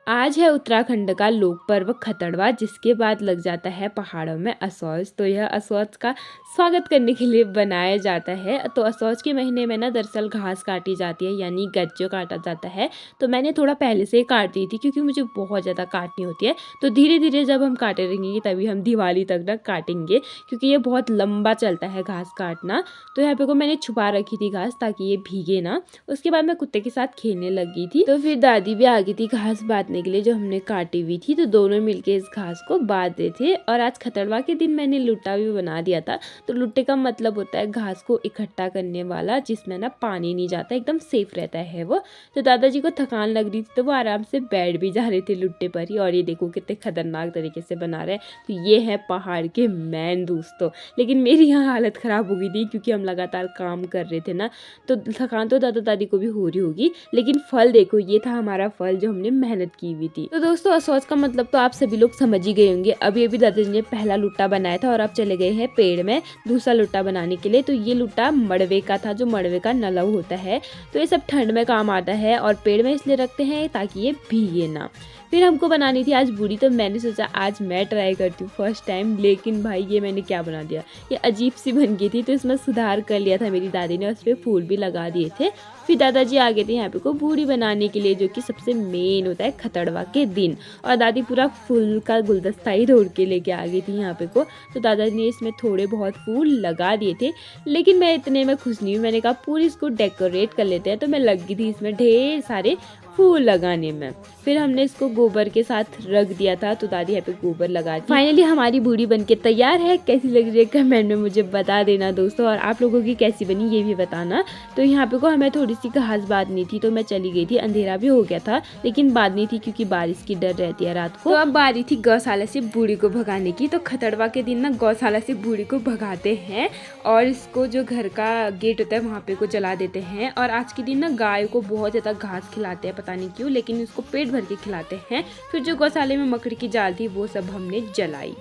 आज है उत्तराखंड का लोक पर्व खतड़वा, जिसके बाद लग जाता है पहाड़ों में असौज। तो यह असौज का स्वागत करने के लिए बनाया जाता है। तो असौज के महीने में ना दरअसल घास काटी जाती है, यानी गज्जो काटा जाता है। तो मैंने थोड़ा पहले से ही काट दी थी क्योंकि मुझे बहुत ज़्यादा काटनी होती है। तो धीरे धीरे जब हम काटे रहेंगे तभी हम दिवाली तक ना काटेंगे, क्योंकि ये बहुत लंबा चलता है घास काटना। तो यहाँ पे को मैंने छुपा रखी थी घास, ताकि ये भीगे ना। उसके बाद मैं कुत्ते के साथ खेलने लगी थी, तो फिर दादी भी आ गई थी घास बांधने के लिए जो हमने काटी हुई थी। तो दोनों मिलके इस घास को बांध रहे थे। और आज खतड़वा के दिन मैंने लुट्टा भी बना दिया था। तो लुट्टे का मतलब होता है घास को इकट्ठा करने वाला, जिसमें ना पानी नहीं जाता, एकदम सेफ रहता है वो। तो दादाजी को थकान लग रही थी तो वो आराम से बैठ भी जा रहे थे लुट्टे पर ही। और ये देखो कितने खतरनाक तरीके से बना रहे हैं। तो ये है पहाड़ के मैन दोस्तों। लेकिन मेरी यहाँ हालत ख़राब हो गई थी क्योंकि हम लगातार काम कर रहे थे ना। तो थकान तो दादा दादी को भी हो रही होगी, लेकिन फल देखो, ये था हमारा फल जो हमने मेहनत की हुई थी। तो दोस्तों असौज का मतलब तो आप सभी लोग समझ ही गए होंगे। अभी अभी दादाजी ने पहला लुट्टा बनाया था और अब चले गए हैं पेड़ में दूसरा लुट्टा बनाने के लिए। तो ये लुट्टा मड़वे का था, जो मड़वे का नलव होता है। तो ये सब ठंड में काम आता है और पेड़ में इसलिए रखते हैं ताकि ये भीगे ना। फिर हमको बनानी थी आज बूढ़ी, तो मैंने सोचा आज मैं ट्राई करती हूँ फर्स्ट टाइम। लेकिन भाई ये मैंने क्या बना दिया, ये अजीब सी बन गई थी। तो इसमें सुधार कर लिया था मेरी दादी ने, उस पर फूल भी लगा दिए थे। फिर दादाजी आ गए थे यहाँ पे को बूढ़ी बनाने के लिए, जो कि सबसे मेन होता है खतड़वा के दिन। और दादी पूरा फूल का गुलदस्ता ही तोड़ के लेके आ गई थी यहाँ पे को। तो दादाजी ने इसमें थोड़े बहुत फूल लगा दिए थे, लेकिन मैं इतने में खुश नहीं हुई। मैंने कहा पूरी इसको डेकोरेट कर लेते हैं। तो मैं लग गई थी इसमें ढेर सारे फूल लगाने में। फिर हमने इसको गोबर के साथ रख दिया था। तो दादी यहाँ पे गोबर लगा दी। फाइनली हमारी बूढ़ी बनके तैयार है। कैसी लग रही है कमेंट में मुझे बता देना दोस्तों, और आप लोगों की कैसी बनी ये भी बताना। तो यहाँ पे को हमें थोड़ी सी घास बांधनी थी, तो मैं चली गई थी। अंधेरा भी हो गया था, लेकिन बांधनी थी क्योंकि बारिश की डर रहती है रात को। तो अब बारी थी गौशाला से बूढ़ी को भगाने की। तो खतड़वा के दिन ना गौशाला से बूढ़ी को भगाते हैं और इसको जो घर का गेट होता है वहाँ पे को जला देते हैं। और आज के दिन ना गाय को बहुत ज़्यादा घास खिलाते हैं, पता नहीं क्यों, लेकिन उसको पेट भर के खिलाते हैं। फिर जो गौशाले में मकड़ी की जाल थी वो सब हमने जलाई।